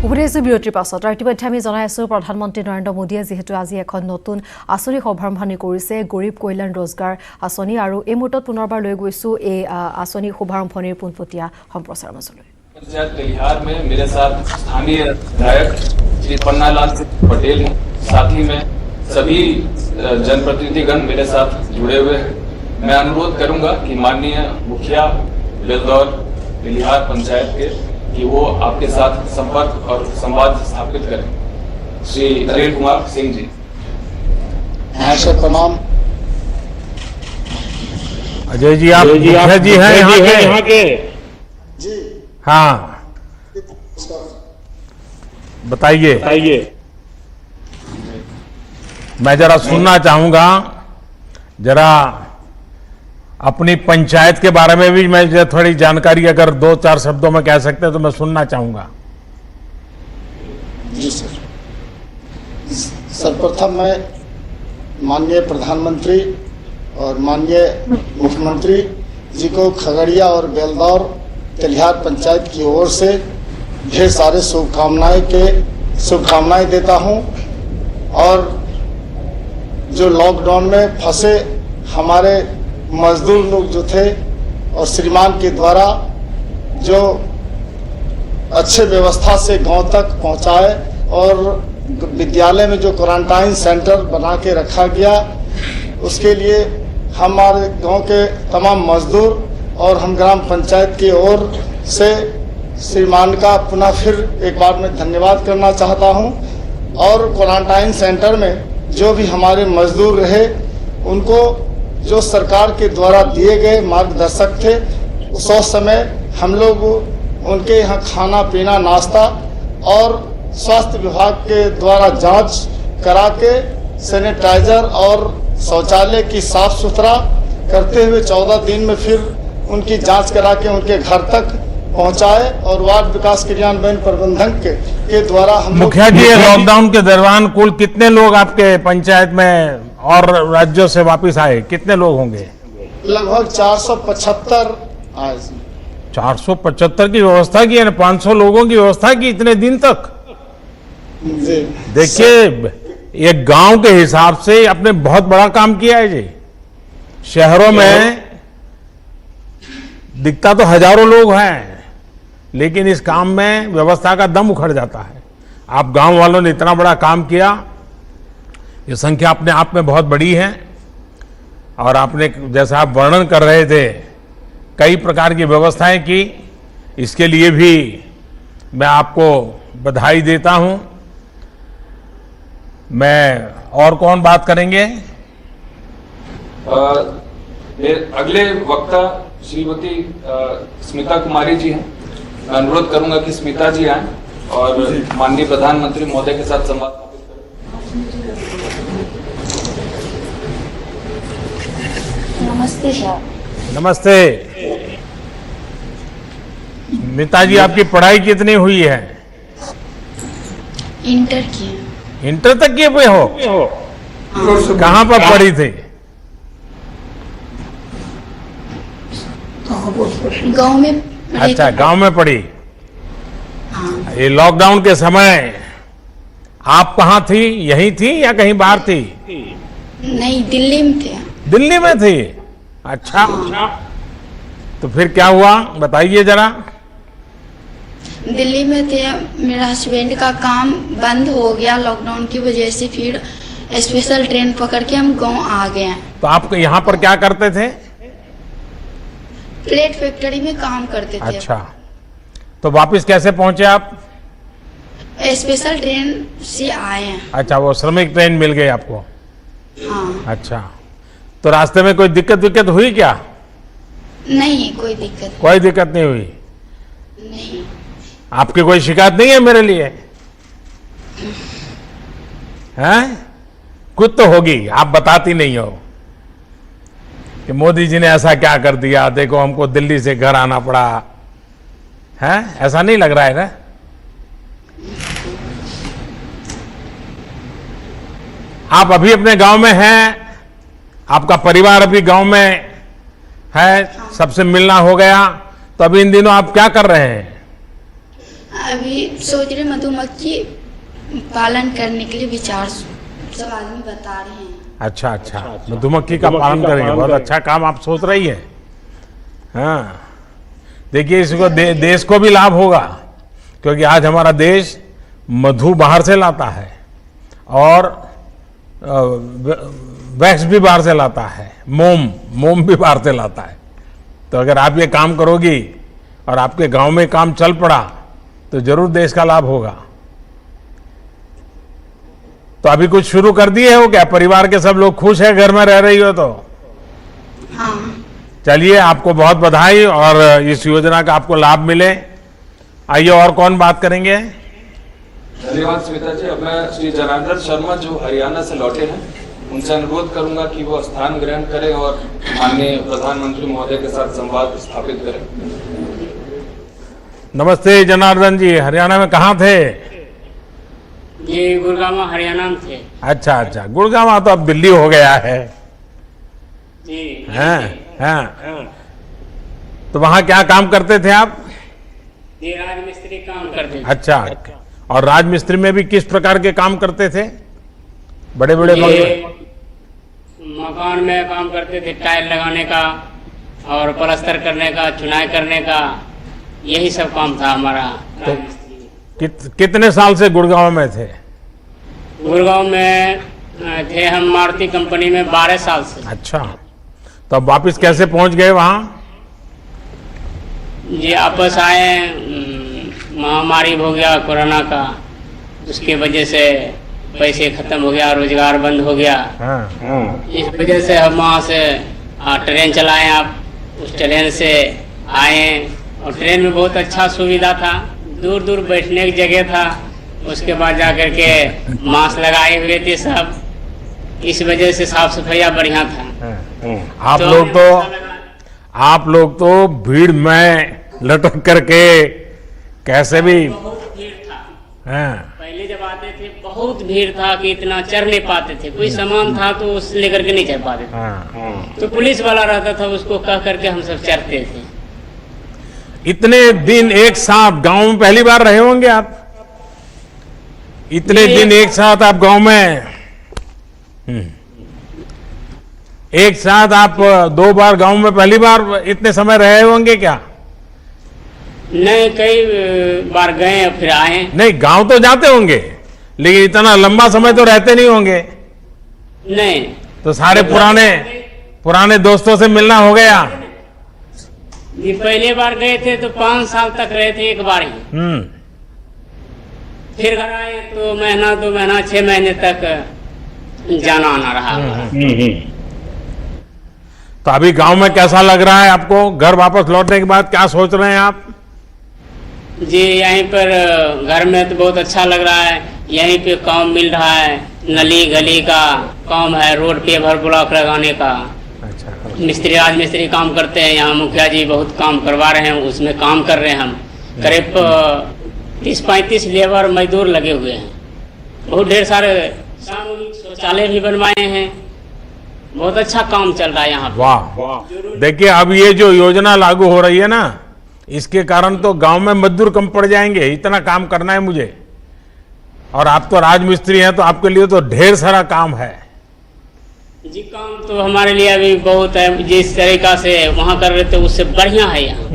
উভতিছো বিৰতিৰ পাছত ইতিমধ্যে আমি জনাই আছো প্ৰধানমন্ত্ৰী নৰেন্দ্ৰ মোদীয়ে যেহেতু আজি এখন নতুন আঁচনি শুভাৰম্ভণি কৰিছে গৰীব কল্যাণ रोजगार আঁচনি আৰু এই মুহূৰ্তত পুনৰবাৰ লৈ গৈছো এই আঁচনি শুভাৰম্ভণিৰ পোনপটীয়া সম্প্ৰচাৰ মাজলৈ बिहार में मेरे साथ स्थानीय विधायक श्री पन्नालाल पटेल हैं, साथ ही में सभी जनप्रतिनिधिगण मेरे साथ जुड़े हुए हैं। मैं अनुरोध करूंगा कि माननीय मुखिया बेलदौर बिहार पंचायत के कि वो आपके साथ संपर्क और संवाद स्थापित करें। श्री अनिल कुमार सिंह जी यहाँ से प्रणाम। अजय जी आप मुखिया जी हैं यहाँ के जी हाँ बताइए मैं जरा सुनना चाहूंगा जरा अपनी पंचायत के बारे में भी मैं थोड़ी जानकारी अगर 2-4 शब्दों में कह सकते हैं तो मैं सुनना चाहूंगा। जी सर। सर्वप्रथम मैं माननीय प्रधानमंत्री और माननीय मुख्यमंत्री जी को खगड़िया और बेलदौर तेलिहार पंचायत की ओर से ढेर सारे शुभकामनाएं देता हूं और जो लॉकडाउन में फंसे हमारे मजदूर लोग जो थे और श्रीमान के द्वारा जो अच्छे व्यवस्था से गांव तक पहुंचाए और विद्यालय में जो क्वारंटाइन सेंटर बना के रखा गया उसके लिए हमारे गांव के तमाम मजदूर और हम ग्राम पंचायत की ओर से श्रीमान का पुनः फिर एक बार मैं धन्यवाद करना चाहता हूं और क्वारंटाइन सेंटर में जो भी हमारे मजदूर रहे उनको जो सरकार के द्वारा दिए गए मार्गदर्शक थे उस समय हम लोग उनके यहाँ खाना पीना नाश्ता और स्वास्थ्य विभाग के द्वारा जांच करा के सैनिटाइजर और शौचालय की साफ सुथरा करते हुए 14 दिन में फिर उनकी जांच करा के उनके घर तक पहुंचाए और वार्ड विकास क्रियान्वयन प्रबंधन के द्वारा हम मुखिया जी लॉकडाउन के दौरान कुल कितने लोग आपके पंचायत में और राज्यों से वापस आए कितने लोग होंगे? लगभग 475 आए। 475 की व्यवस्था की है 500 लोगों की व्यवस्था की इतने दिन तक। देखिए एक गांव के हिसाब से आपने बहुत बड़ा काम किया है जी। शहरों में दिखता तो हजारों लोग हैं लेकिन इस काम में व्यवस्था का दम उखड़ जाता है। आप गांव वालों ने इतना बड़ा काम किया, ये संख्या अपने आप में बहुत बड़ी है और आपने जैसा आप वर्णन कर रहे थे कई प्रकार की व्यवस्थाएं की, इसके लिए भी मैं आपको बधाई देता हूं। मैं और कौन बात करेंगे? अगले वक्ता श्रीमती स्मिता कुमारी जी हैं। मैं अनुरोध करूंगा कि स्मिता जी आए और माननीय प्रधानमंत्री महोदय के साथ संवाद स्थापित करें। नमस्ते सर। नमस्ते। स्मिता जी आपकी पढ़ाई कितनी हुई है? इंटर की। इंटर तक किए हुए हो? कहाँ पर पढ़ी थी? गांव में। अच्छा गांव में पढ़ी। हाँ। ये लॉकडाउन के समय आप कहाँ थी? यहीं थी या कहीं बाहर थी? नहीं दिल्ली में थे। दिल्ली में थी। अच्छा तो फिर क्या हुआ बताइए जरा। दिल्ली में थे, मेरा हस्बैंड का काम बंद हो गया लॉकडाउन की वजह से, फिर स्पेशल ट्रेन पकड़ के हम गांव आ गए। तो आप यहाँ पर क्या करते थे? प्लेट फैक्ट्री में काम करते थे। अच्छा तो वापस कैसे पहुंचे आप? स्पेशल ट्रेन से आए हैं। अच्छा वो श्रमिक ट्रेन मिल गई आपको? हाँ। अच्छा तो रास्ते में कोई दिक्कत हुई क्या? नहीं कोई दिक्कत नहीं हुई। नहीं। आपकी कोई शिकायत नहीं है मेरे लिए? हैं? कुछ तो होगी, आप बताती नहीं हो कि मोदी जी ने ऐसा क्या कर दिया, देखो हमको दिल्ली से घर आना पड़ा है, ऐसा नहीं लग रहा है ना? आप अभी अपने गांव में हैं, आपका परिवार अभी गांव में है, सबसे मिलना हो गया, तो अभी इन दिनों आप क्या कर रहे हैं? अभी सोच रहे मधुमक्खी पालन करने के लिए विचार सब आदमी बता रहे हैं। अच्छा अच्छा, मधुमक्खी का पालन करेंगे, बहुत अच्छा काम आप सोच रही है। हाँ, देखिए इसको देश को भी लाभ होगा, क्योंकि आज हमारा देश मधु बाहर से लाता है और वैक्स भी बाहर से लाता है, मोम भी बाहर से लाता है। तो अगर आप ये काम करोगी और आपके गांव में काम चल पड़ा तो जरूर देश का लाभ होगा। तो अभी कुछ शुरू कर दिए हो क्या? परिवार के सब लोग खुश है, घर में रह रही हो तो? हाँ। चलिए, आपको बहुत बधाई और इस योजना का आपको लाभ मिले। आइए, और कौन बात करेंगे? धन्यवाद श्वेता जी। अब मैं श्री जनार्दन शर्मा जो हरियाणा से लौटे हैं उनसे अनुरोध करूंगा कि वो स्थान ग्रहण करें और माननीय प्रधानमंत्री महोदय के साथ संवाद स्थापित करें। नमस्ते जनार्दन जी, हरियाणा में कहाँ थे? जी गुड़गांव हरियाणा में थे। अच्छा अच्छा, गुड़गांव तो अब दिल्ली हो गया है। जी हैं। तो वहाँ क्या काम करते थे आप? जी राजमिस्त्री काम करते थे। अच्छा, और राजमिस्त्री में भी किस प्रकार के काम करते थे? बड़े बड़े मकान में काम करते थे, टाइल लगाने का और प्लास्टर करने का, चुनाई करने का, यही सब काम था हमारा। तो कितने साल से गुड़गांव में थे? गुड़गांव में थे हम मारुति कंपनी में 12 साल से। अच्छा, तो अब वापिस कैसे पहुंच गए वहाँ? जी वापस आए, महामारी हो गया कोरोना का, उसके वजह से पैसे खत्म हो गया, रोजगार बंद हो गया। इस वजह से हम वहाँ से ट्रेन चलाए, आप उस ट्रेन से आए और ट्रेन में बहुत अच्छा सुविधा था, दूर दूर बैठने की जगह था, उसके बाद जाकर के मास्क लगाए हुए थे सब, इस वजह से साफ सफाई बढ़िया था। आप लोग तो भीड़ में लटक करके कैसे भी भीड़ था। पहले जब आते थे बहुत भीड़ था कि इतना चढ़ नहीं पाते थे, कोई सामान था तो उस लेकर के नहीं चढ़ पाते थे। तो पुलिस वाला रहता था, उसको कह करके हम सब चढ़ते थे। इतने दिन एक साथ गांव में पहली बार रहे होंगे आप? इतने दिन एक साथ आप गांव में, एक साथ आप 2 बार गांव में पहली बार इतने समय रहे होंगे क्या? नहीं, कई बार गए फिर आए। नहीं, गांव तो जाते होंगे लेकिन इतना लंबा समय तो रहते नहीं होंगे। नहीं, तो सारे पुराने दोस्तों से मिलना हो गया? ये पहले बार गए थे तो 5 साल तक रहे थे एक बार ही। फिर घर आए तो महीना 2 महीना 6 महीने तक जाना आना रहा। तो अभी गांव में कैसा लग रहा है आपको? घर वापस लौटने के बाद क्या सोच रहे हैं आप? जी यहीं पर घर में तो बहुत अच्छा लग रहा है, यहीं पे काम मिल रहा है, नली गली का काम है, रोड पे भर ब्लॉक लगाने का। अच्छा, मिस्त्री राजमिस्त्री काम करते हैं यहाँ, मुखिया जी बहुत काम करवा रहे हैं, उसमें काम कर रहे हैं हम। करीब 30-35 लेबर मजदूर लगे हुए हैं। बहुत ढेर सारे सामूहिक शौचालय भी बनवाए हैं, बहुत अच्छा काम चल रहा है यहाँ पे। वाह, देखिए अब ये जो योजना लागू हो रही है ना, इसके कारण तो गांव में मजदूर कम पड़ जाएंगे, इतना काम करना है मुझे। और आप तो राजमिस्त्री हैं तो आपके लिए तो ढेर सारा काम है। जी काम तो हमारे लिए अभी बहुत है, जिस तरीका से वहाँ कर रहे थे उससे बढ़िया है यहाँ।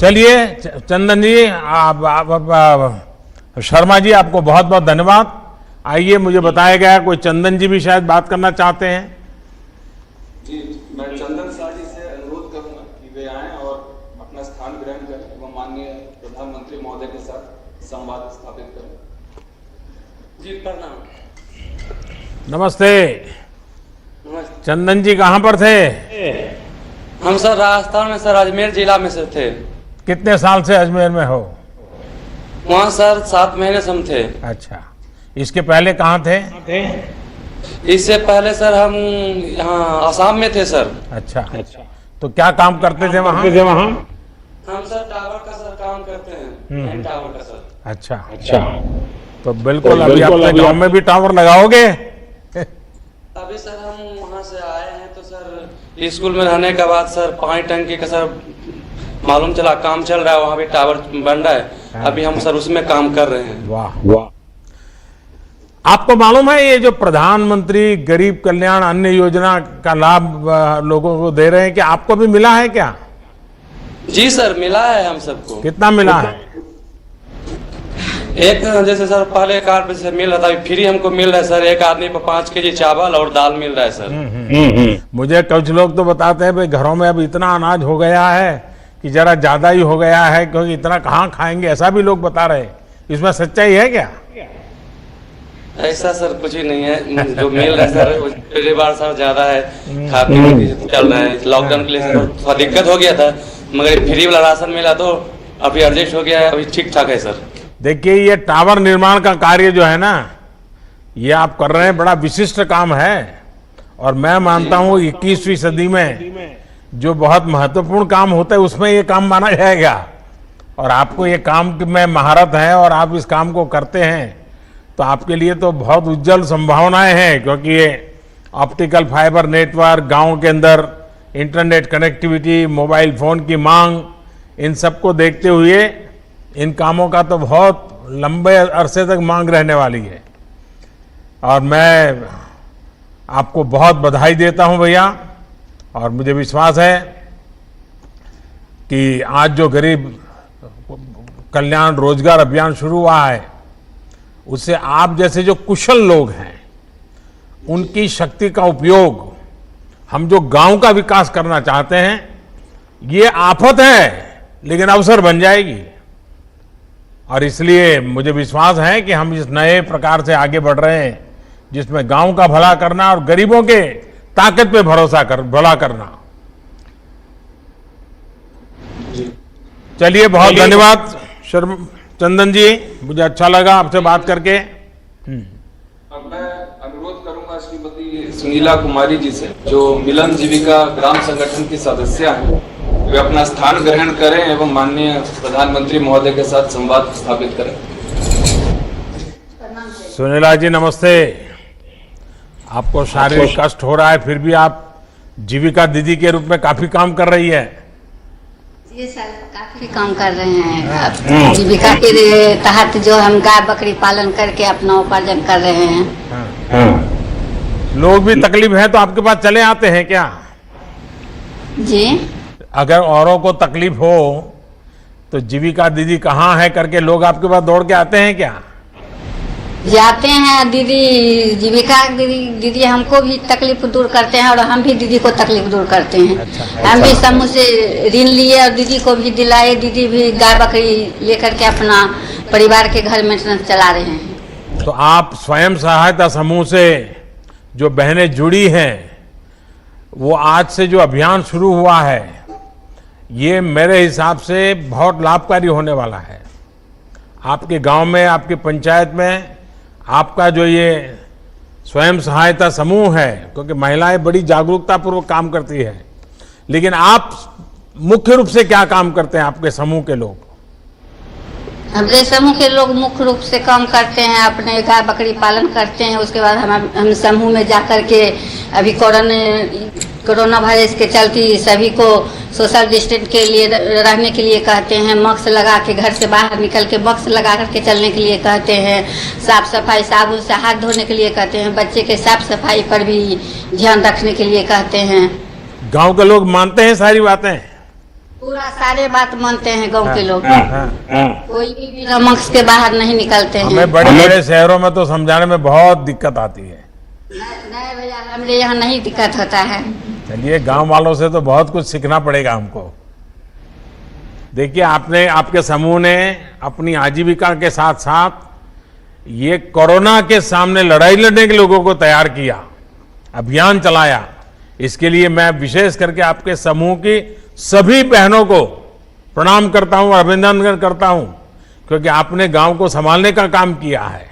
चलिए चंदन जी, शर्मा जी, आपको बहुत बहुत धन्यवाद। आइए, मुझे बताया गया कोई चंदन जी भी शायद बात करना चाहते हैं। जी, मैं चंदन शाह जी से अनुरोध करूंगा कि वे आएं और अपना स्थान ग्रहण करें एवं माननीय प्रधानमंत्री महोदय के साथ संवाद स्थापित करें। जी प्रणाम। नमस्ते। चंदन जी कहाँ पर थे? हम सर राजस्थान में, सर अजमेर जिला में से थे। कितने साल से अजमेर में हो? वहाँ सर 7 महीने से हम थे। अच्छा, इसके पहले कहाँ थे? इससे पहले सर हम यहाँ आसाम में थे सर। अच्छा, तो क्या काम करते थे वहाँ? हम सर टावर का सर काम करते हैं, टावर का सर। अच्छा, तो बिल्कुल अभी अपने गांव में भी टावर लगाओगे? अभी सर हम वहाँ से आए हैं तो सर स्कूल में रहने के बाद सर पानी टंकी का सर मालूम चला काम चल रहा है, वहाँ पे टावर बन रहा है, अभी हम सर उसमें काम कर रहे हैं। वाह वाह। आपको मालूम है ये जो प्रधानमंत्री गरीब कल्याण अन्न योजना का लाभ लोगों को दे रहे हैं, कि आपको भी मिला है क्या? जी सर, मिला है हम सबको। कितना मिला है? एक जैसे सर पहले कार्ड से मिल रहा था, अभी फ्री हमको मिल रहा है सर, एक आदमी पर 5 केजी चावल और दाल मिल रहा है सर। मुझे कुछ लोग तो बताते हैं भाई घरों में अब इतना अनाज हो गया है कि जरा ज्यादा ही हो गया है, क्योंकि इतना कहाँ खाएंगे, ऐसा भी लोग बता रहे हैं। इसमें सच्चाई है क्या? ऐसा सर कुछ ही नहीं है, जो मिल रहा है सर पहली बार सर ज्यादा है, खा पी चल रहा है। लॉकडाउन के लिए थोड़ा दिक्कत हो गया था, मगर फ्री वाला राशन मिला तो अभी एडजस्ट हो गया है, अभी ठीक ठाक है सर। देखिए ये टावर निर्माण का कार्य जो है ना, ये आप कर रहे हैं, बड़ा विशिष्ट काम है। और मैं मानता हूँ 21वीं सदी में जो बहुत महत्वपूर्ण काम होता है उसमें ये काम माना जाएगा। और आपको ये काम में महारत है और आप इस काम को करते हैं, तो आपके लिए तो बहुत उज्जवल संभावनाएं हैं, क्योंकि ये ऑप्टिकल फाइबर नेटवर्क, गांव के अंदर इंटरनेट कनेक्टिविटी, मोबाइल फोन की मांग, इन सबको देखते हुए इन कामों का तो बहुत लंबे अरसे तक मांग रहने वाली है। और मैं आपको बहुत बधाई देता हूं भैया, और मुझे विश्वास है कि आज जो गरीब कल्याण रोजगार अभियान शुरू हुआ है, उससे आप जैसे जो कुशल लोग हैं उनकी शक्ति का उपयोग हम जो गांव का विकास करना चाहते हैं, ये आफत है लेकिन अवसर बन जाएगी। और इसलिए मुझे विश्वास है कि हम इस नए प्रकार से आगे बढ़ रहे हैं, जिसमें गांव का भला करना और गरीबों के ताकत पे भला करना। चलिए बहुत धन्यवाद चंदन जी, मुझे अच्छा लगा आपसे बात करके। अब मैं अनुरोध करूंगा श्रीमती सुनीला कुमारी जी से, जो मिलन जीविका ग्राम संगठन की सदस्य हैं, वे अपना स्थान ग्रहण करें एवं माननीय प्रधानमंत्री महोदय के साथ संवाद स्थापित करें। सुनीला जी नमस्ते। आपको शारीरिक कष्ट हो रहा है, फिर भी आप जीविका दीदी के रूप में काफी काम कर रही है। जी सर, काफी काम कर रहे हैं। जीविका के तहत जो हम गाय बकरी पालन करके अपना उपार्जन कर रहे हैं। लोग भी तकलीफ है तो आपके पास चले आते हैं क्या? जी, अगर औरों को तकलीफ हो तो जीविका दीदी कहाँ है करके लोग आपके पास दौड़ के आते हैं क्या? जाते हैं दीदी, जीविका दीदी हमको भी तकलीफ दूर करते हैं और हम भी दीदी को तकलीफ दूर करते हैं। अच्छा, हम भी समूह से ऋण लिए और दीदी को भी दिलाए, दीदी भी गाय बकरी लेकर के अपना परिवार के घर मेंटेनेंस चला रहे हैं। तो आप स्वयं सहायता समूह से जो बहनें जुड़ी हैं, वो आज से जो अभियान शुरू हुआ है, ये मेरे हिसाब से बहुत लाभकारी होने वाला है। आपके गांव में, आपकी पंचायत में आपका जो ये स्वयं सहायता समूह है, क्योंकि महिलाएं बड़ी जागरूकता पूर्वक काम करती है, लेकिन आप मुख्य रूप से क्या काम करते हैं? आपके समूह के लोग, हमारे समूह के लोग मुख्य रूप से काम करते हैं, अपने गाय बकरी पालन करते हैं। उसके बाद हम समूह में जाकर के अभी कोरोना वायरस के चलते सभी को सोशल डिस्टेंस के लिए रहने के लिए कहते हैं, मास्क लगा के घर से बाहर निकल के मास्क लगा करके चलने के लिए कहते हैं, साफ सफाई साबुन से हाथ धोने के लिए कहते हैं, बच्चे के साफ सफाई पर भी ध्यान रखने के लिए कहते हैं। गांव के लोग मानते हैं सारी बातें? पूरा सारे बात मानते हैं गांव के लोग। कोई भी बिना मास्क के बाहर नहीं निकलते हैं। हमें बड़े बड़े शहरों में तो समझाने में बहुत दिक्कत आती है। नहीं भैया, हमारे यहाँ नहीं दिक्कत होता है। चलिए, गांव वालों से तो बहुत कुछ सीखना पड़ेगा हमको। देखिए, आपके समूह ने अपनी आजीविका के साथ साथ ये कोरोना के सामने लड़ाई लड़ने के लोगों को तैयार किया, अभियान चलाया। इसके लिए मैं विशेष करके आपके समूह की सभी बहनों को प्रणाम करता हूं, अभिनंदन करता हूं, क्योंकि आपने गांव को संभालने का काम किया है।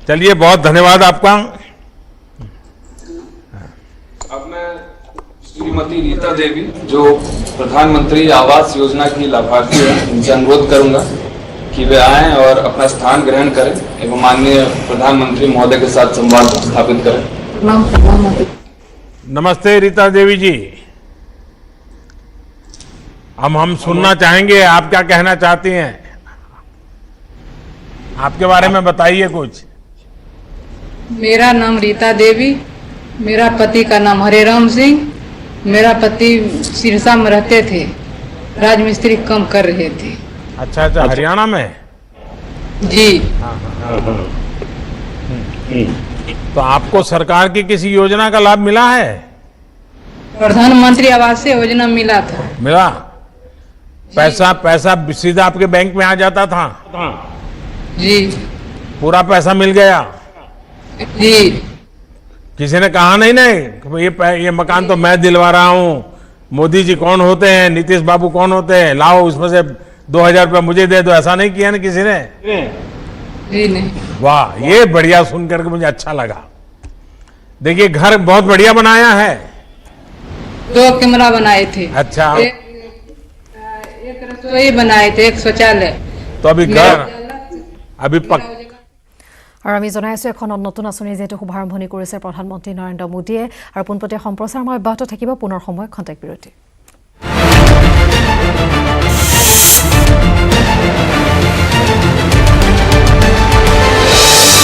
चलिए, बहुत धन्यवाद आपका। अब मैं श्रीमती रीता देवी, जो प्रधानमंत्री आवास योजना की लाभार्थी है, इनसे अनुरोध करूंगा कि वे आएं और अपना स्थान ग्रहण करें एवं माननीय प्रधानमंत्री महोदय के साथ संवाद स्थापित करें। नमस्ते रीता देवी जी। अब हम सुनना चाहेंगे आप क्या कहना चाहती हैं, आपके बारे में बताइए कुछ। मेरा नाम रीता देवी, मेरा पति का नाम हरेराम सिंह। मेरा पति सिरसा में रहते थे, राजमिस्त्री काम कर रहे थे। अच्छा अच्छा, हरियाणा में जी। तो आपको सरकार की किसी योजना का लाभ मिला है? प्रधानमंत्री आवास योजना मिला था। मिला? पैसा सीधा आपके बैंक में आ जाता था? जी। पूरा पैसा मिल गया? जी। किसी ने कहा नहीं ये मकान तो मैं दिलवा रहा हूँ, मोदी जी कौन होते हैं, नीतीश बाबू कौन होते हैं, लाओ उसमें से 2000 रुपये मुझे दे दो, ऐसा नहीं किया ना किसी ने? जी नहीं। वाह, ये बढ़िया सुन करके मुझे अच्छा लगा। देखिए घर बहुत बढ़िया बनाया है। 2 कमरा बनाए थे। अच्छा। एक रसोई बनाए थे, एक शौचालय। तो अभी घर अभी और आमी जनाई आছো এখন নতুন আঁচনি যেহেতু শুভাৰম্ভণি কৰিছে প্ৰধানমন্ত্ৰী নৰেন্দ্ৰ মোদীয়ে আৰু পোনপটীয়া সম্প্ৰচাৰ মই অব্যাহত থাকিব পুনৰ সময় খন্তেক বিৰতি।